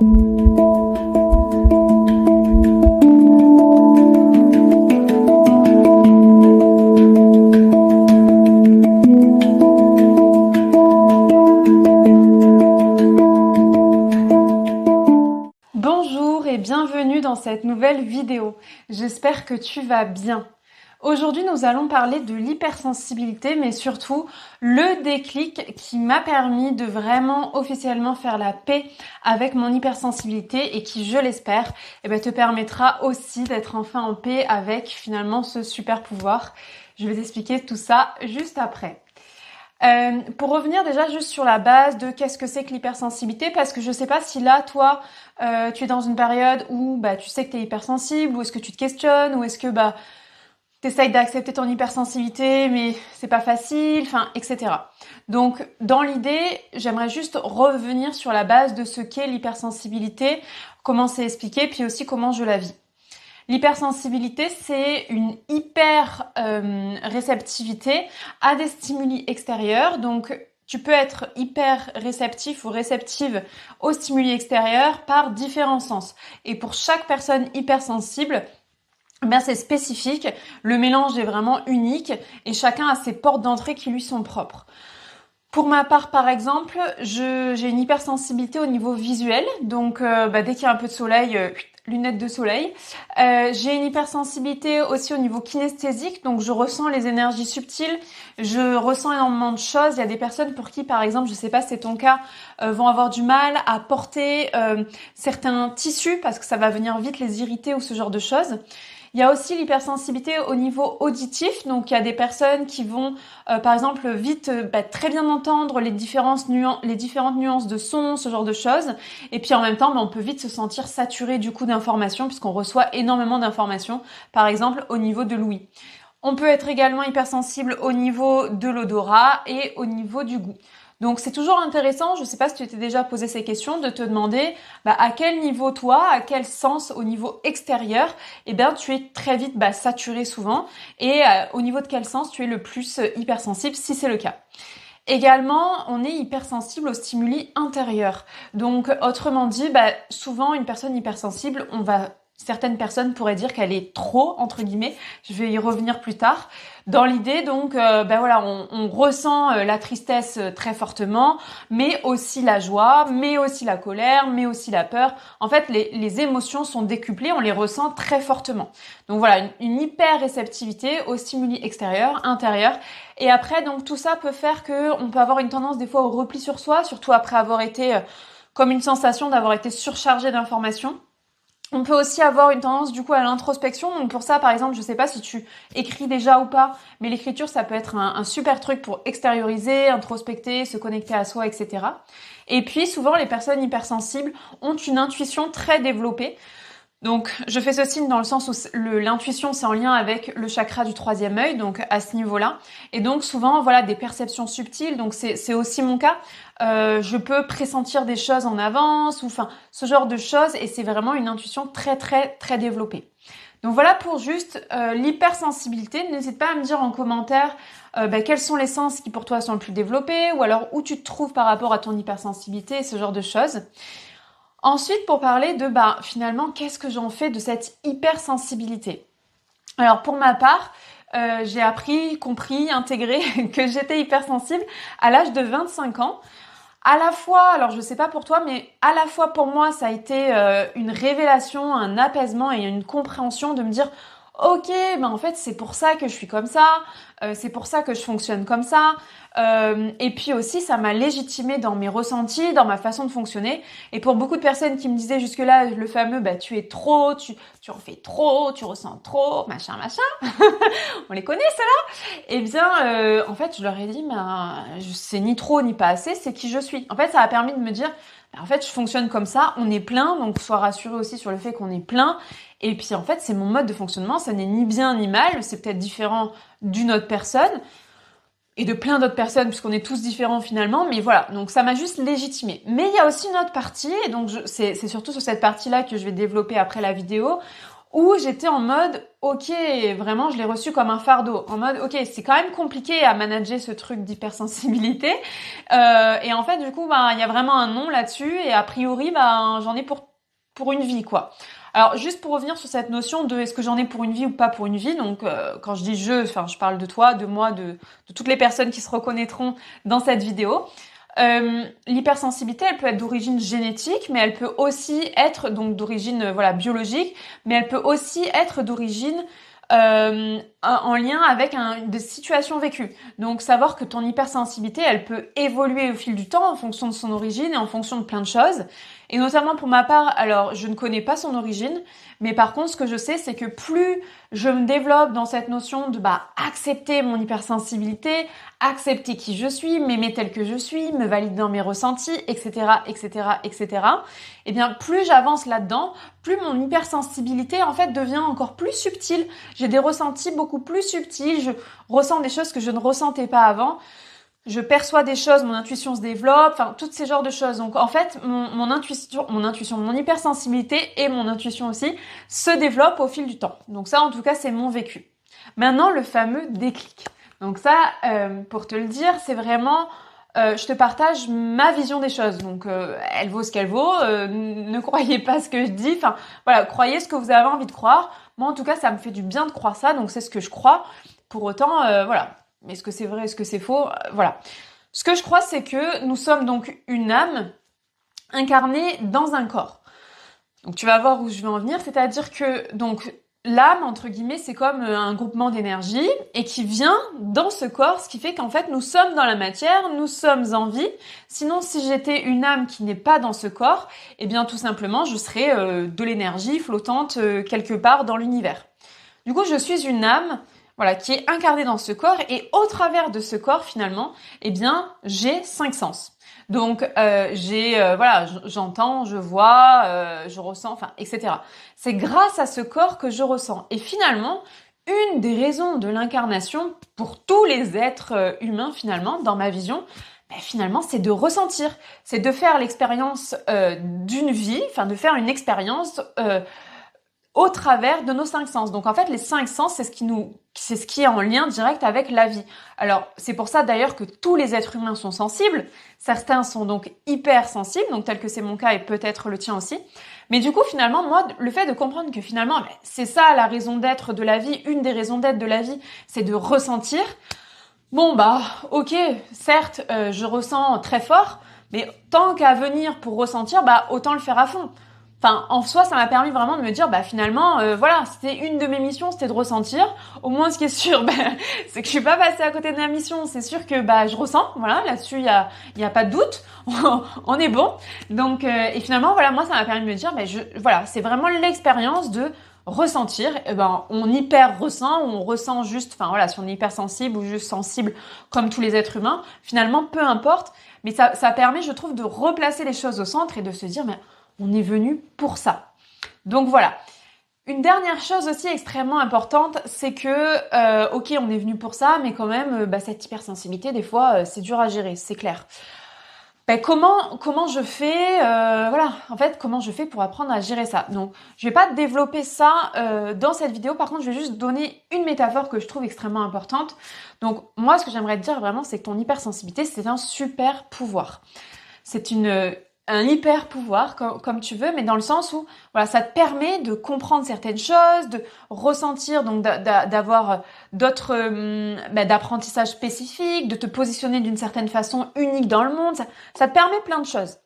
Bonjour et bienvenue dans cette nouvelle vidéo. J'espère que tu vas bien. Aujourd'hui, nous allons parler de l'hypersensibilité, mais surtout le déclic qui m'a permis de vraiment officiellement faire la paix avec mon hypersensibilité et qui, je l'espère, te permettra aussi d'être enfin en paix avec finalement ce super pouvoir. Je vais t'expliquer tout ça juste après. Pour revenir déjà juste sur la base de qu'est-ce que c'est que l'hypersensibilité, parce que je sais pas si là, toi, tu es dans une période où tu sais que tu es hypersensible, ou est-ce que tu te questionnes, ou est-ce que t'essayes d'accepter ton hypersensibilité, mais c'est pas facile, etc. Donc, dans l'idée, j'aimerais juste revenir sur la base de ce qu'est l'hypersensibilité, comment c'est expliqué, puis aussi comment je la vis. L'hypersensibilité, c'est une hyper réceptivité à des stimuli extérieurs. Donc, tu peux être hyper réceptif ou réceptive aux stimuli extérieurs par différents sens. Et pour chaque personne hypersensible, c'est spécifique. Le mélange est vraiment unique et chacun a ses portes d'entrée qui lui sont propres. Pour ma part, par exemple, j'ai une hypersensibilité au niveau visuel. Donc, dès qu'il y a un peu de soleil, lunettes de soleil. J'ai une hypersensibilité aussi au niveau kinesthésique. Donc, je ressens les énergies subtiles. Je ressens énormément de choses. Il y a des personnes pour qui, par exemple, je sais pas si c'est ton cas, vont avoir du mal à porter certains tissus parce que ça va venir vite les irriter ou ce genre de choses. Il y a aussi l'hypersensibilité au niveau auditif, donc il y a des personnes qui vont, par exemple, vite très bien entendre les différentes nuances de son, ce genre de choses. Et puis en même temps, on peut vite se sentir saturé du coup d'informations puisqu'on reçoit énormément d'informations, par exemple au niveau de l'ouïe. On peut être également hypersensible au niveau de l'odorat et au niveau du goût. Donc c'est toujours intéressant, je ne sais pas si tu t'es déjà posé ces questions, de te demander à quel niveau toi, à quel sens au niveau extérieur, tu es très vite saturé souvent et au niveau de quel sens tu es le plus hypersensible si c'est le cas. Également, on est hypersensible aux stimuli intérieurs. Donc autrement dit, souvent une personne hypersensible, certaines personnes pourraient dire qu'elle est trop, entre guillemets, je vais y revenir plus tard. Dans l'idée, donc, on ressent la tristesse très fortement, mais aussi la joie, mais aussi la colère, mais aussi la peur. En fait, les émotions sont décuplées, on les ressent très fortement. Donc voilà, une hyper réceptivité aux stimuli extérieurs, intérieurs. Et après, donc tout ça peut faire qu'on peut avoir une tendance des fois au repli sur soi, surtout après avoir été, comme une sensation d'avoir été surchargé d'informations. On peut aussi avoir une tendance du coup à l'introspection. Donc pour ça, par exemple, je sais pas si tu écris déjà ou pas, mais l'écriture, ça peut être un super truc pour extérioriser, introspecter, se connecter à soi, etc. Et puis souvent, les personnes hypersensibles ont une intuition très développée. Donc, je fais ce signe dans le sens où l'intuition, c'est en lien avec le chakra du troisième œil, donc à ce niveau-là. Et donc, souvent, des perceptions subtiles. Donc, c'est aussi mon cas. Je peux pressentir des choses en avance, ou ce genre de choses. Et c'est vraiment une intuition très, très, très développée. Donc, voilà pour juste l'hypersensibilité. N'hésite pas à me dire en commentaire quels sont les sens qui pour toi sont le plus développés, ou alors où tu te trouves par rapport à ton hypersensibilité, ce genre de choses. Ensuite, pour parler de finalement, qu'est-ce que j'en fais de cette hypersensibilité? Alors pour ma part, j'ai appris, compris, intégré que j'étais hypersensible à l'âge de 25 ans. À la fois, alors je sais pas pour toi, mais à la fois pour moi, ça a été une révélation, un apaisement et une compréhension de me dire ok, en fait c'est pour ça que je suis comme ça, c'est pour ça que je fonctionne comme ça. Et puis aussi, ça m'a légitimée dans mes ressentis, dans ma façon de fonctionner. Et pour beaucoup de personnes qui me disaient jusque-là le fameux tu es trop, tu en fais trop, tu ressens trop, machin, on les connaît ceux-là. En fait, je leur ai dit c'est ni trop ni pas assez, c'est qui je suis. En fait, ça a permis de me dire en fait, je fonctionne comme ça, on est plein, donc sois rassuré aussi sur le fait qu'on est plein. Et puis en fait, c'est mon mode de fonctionnement, ça n'est ni bien ni mal, c'est peut-être différent d'une autre personne et de plein d'autres personnes puisqu'on est tous différents finalement, mais voilà, donc ça m'a juste légitimée. Mais il y a aussi une autre partie, et donc c'est surtout sur cette partie-là que je vais développer après la vidéo, où j'étais en mode, ok, vraiment, je l'ai reçu comme un fardeau. En mode, ok, c'est quand même compliqué à manager ce truc d'hypersensibilité. Et en fait, du coup, il y a vraiment un non là-dessus. Et a priori, j'en ai pour une vie, quoi. Alors, juste pour revenir sur cette notion de est-ce que j'en ai pour une vie ou pas pour une vie. Donc, quand je dis je parle de toi, de moi, de toutes les personnes qui se reconnaîtront dans cette vidéo. L'hypersensibilité, elle peut être d'origine génétique, mais elle peut aussi être donc d'origine biologique, mais elle peut aussi être d'origine en lien avec des situations vécues. Donc savoir que ton hypersensibilité, elle peut évoluer au fil du temps en fonction de son origine et en fonction de plein de choses. Et notamment pour ma part, alors je ne connais pas son origine, mais par contre ce que je sais, c'est que plus je me développe dans cette notion de accepter mon hypersensibilité, accepter qui je suis, m'aimer tel que je suis, me valider dans mes ressentis, etc., etc., etc. Et bien plus j'avance là-dedans, plus mon hypersensibilité en fait devient encore plus subtile. J'ai des ressentis beaucoup plus subtils, je ressens des choses que je ne ressentais pas avant. Je perçois des choses, mon intuition se développe, enfin, toutes ces genres de choses. Donc, en fait, mon hypersensibilité et mon intuition aussi se développent au fil du temps. Donc ça, en tout cas, c'est mon vécu. Maintenant, le fameux déclic. Donc ça, pour te le dire, c'est vraiment, je te partage ma vision des choses. Donc, elle vaut ce qu'elle vaut. Ne croyez pas ce que je dis. Enfin, voilà, croyez ce que vous avez envie de croire. Moi, en tout cas, ça me fait du bien de croire ça. Donc, c'est ce que je crois. Pour autant, voilà. Est-ce que c'est vrai, est-ce que c'est faux? Voilà. Ce que je crois, c'est que nous sommes donc une âme incarnée dans un corps. Donc tu vas voir où je veux en venir, c'est-à-dire que donc l'âme, entre guillemets, c'est comme un groupement d'énergie et qui vient dans ce corps, ce qui fait qu'en fait nous sommes dans la matière, nous sommes en vie. Sinon, si j'étais une âme qui n'est pas dans ce corps, eh bien tout simplement je serais de l'énergie flottante quelque part dans l'univers. Du coup, je suis une âme qui est incarnée dans ce corps et au travers de ce corps, finalement, eh bien, j'ai 5 sens. Donc, j'entends, je vois, je ressens, enfin, etc. C'est grâce à ce corps que je ressens. Et finalement, une des raisons de l'incarnation pour tous les êtres humains, finalement, dans ma vision, finalement, c'est de ressentir. C'est de faire l'expérience d'une vie, enfin, de faire une expérience au travers de nos 5 sens. Donc en fait, les 5 sens, c'est ce qui est en lien direct avec la vie. Alors, c'est pour ça d'ailleurs que tous les êtres humains sont sensibles. Certains sont donc hyper sensibles, donc tel que c'est mon cas et peut-être le tien aussi. Mais du coup, finalement, moi, le fait de comprendre que finalement, c'est ça la raison d'être de la vie, une des raisons d'être de la vie, c'est de ressentir. Bon, ok, certes, je ressens très fort, mais tant qu'à venir pour ressentir, autant le faire à fond. Enfin, en soi, ça m'a permis vraiment de me dire, finalement, c'était une de mes missions, c'était de ressentir. Au moins, ce qui est sûr, c'est que je suis pas passée à côté de ma mission. C'est sûr que, je ressens. Voilà, là-dessus, il y a pas de doute. On est bon. Donc, et finalement, moi, ça m'a permis de me dire, c'est vraiment l'expérience de ressentir. Et on hyper ressent, on ressent juste, si on est hypersensible ou juste sensible comme tous les êtres humains, finalement, peu importe. Mais ça permet, je trouve, de replacer les choses au centre et de se dire, on est venu pour ça. Donc voilà. Une dernière chose aussi extrêmement importante, c'est que, ok, on est venu pour ça, mais quand même, cette hypersensibilité, des fois, c'est dur à gérer, c'est clair. Comment je fais, comment je fais pour apprendre à gérer ça? Donc, je vais pas développer ça dans cette vidéo. Par contre, je vais juste donner une métaphore que je trouve extrêmement importante. Donc, moi, ce que j'aimerais te dire vraiment, c'est que ton hypersensibilité, c'est un super pouvoir. C'est un hyper pouvoir, comme tu veux, mais dans le sens où ça te permet de comprendre certaines choses, de ressentir, donc d'avoir d'autres d'apprentissage spécifiques, de te positionner d'une certaine façon unique dans le monde. Ça te permet plein de choses.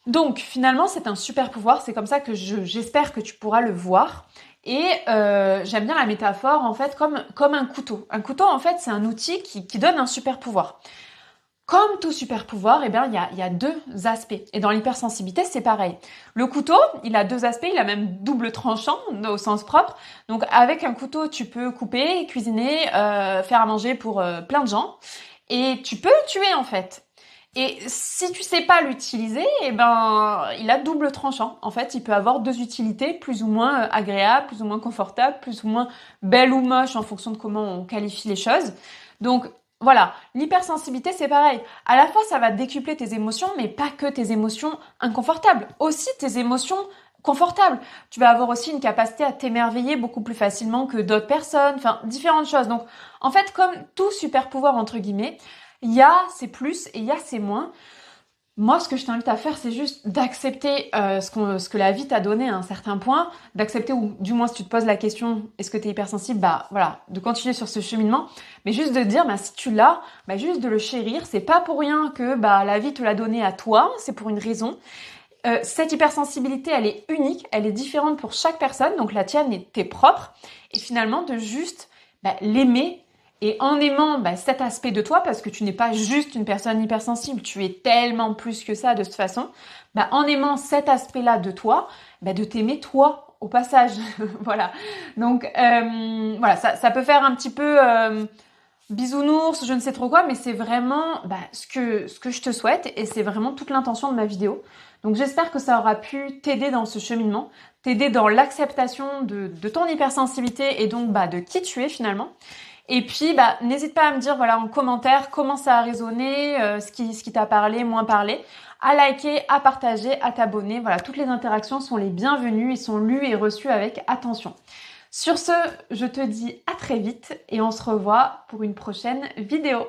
Donc finalement, c'est un super pouvoir. C'est comme ça que j'espère que tu pourras le voir. Et j'aime bien la métaphore en fait comme un couteau. Un couteau en fait, c'est un outil qui donne un super pouvoir. Comme tout super pouvoir, il y a 2 aspects. Et dans l'hypersensibilité, c'est pareil. Le couteau, il a 2 aspects, il a même double tranchant au sens propre. Donc avec un couteau, tu peux couper, cuisiner, faire à manger pour plein de gens. Et tu peux le tuer en fait. Et si tu sais pas l'utiliser, il a double tranchant. En fait, il peut avoir 2 utilités, plus ou moins agréables, plus ou moins confortables, plus ou moins belles ou moches en fonction de comment on qualifie les choses. Donc, voilà, l'hypersensibilité, c'est pareil. À la fois, ça va décupler tes émotions, mais pas que tes émotions inconfortables. Aussi tes émotions confortable. Tu vas avoir aussi une capacité à t'émerveiller beaucoup plus facilement que d'autres personnes, enfin différentes choses. Donc en fait, comme tout super pouvoir entre guillemets, il y a ses plus et il y a ses moins. Moi, ce que je t'invite à faire, c'est juste d'accepter ce que la vie t'a donné à un certain point, d'accepter, ou du moins si tu te poses la question, est-ce que tu es hypersensible, bah voilà, de continuer sur ce cheminement, mais juste de dire, bah si tu l'as, bah juste de le chérir, c'est pas pour rien que bah la vie te l'a donné à toi, c'est pour une raison. Cette hypersensibilité, elle est unique, elle est différente pour chaque personne, donc la tienne t'es propre, et finalement de juste l'aimer. Et en aimant cet aspect de toi, parce que tu n'es pas juste une personne hypersensible, tu es tellement plus que ça de toute façon, en aimant cet aspect-là de toi, de t'aimer toi au passage. Voilà. Donc voilà, ça peut faire un petit peu bisounours, je ne sais trop quoi, mais c'est vraiment ce que je te souhaite et c'est vraiment toute l'intention de ma vidéo. Donc j'espère que ça aura pu t'aider dans ce cheminement, t'aider dans l'acceptation de ton hypersensibilité et donc de qui tu es finalement. Et puis, n'hésite pas à me dire, voilà, en commentaire, comment ça a résonné, ce qui t'a parlé, moins parlé, à liker, à partager, à t'abonner. Voilà, toutes les interactions sont les bienvenues et sont lues et reçues avec attention. Sur ce, je te dis à très vite et on se revoit pour une prochaine vidéo.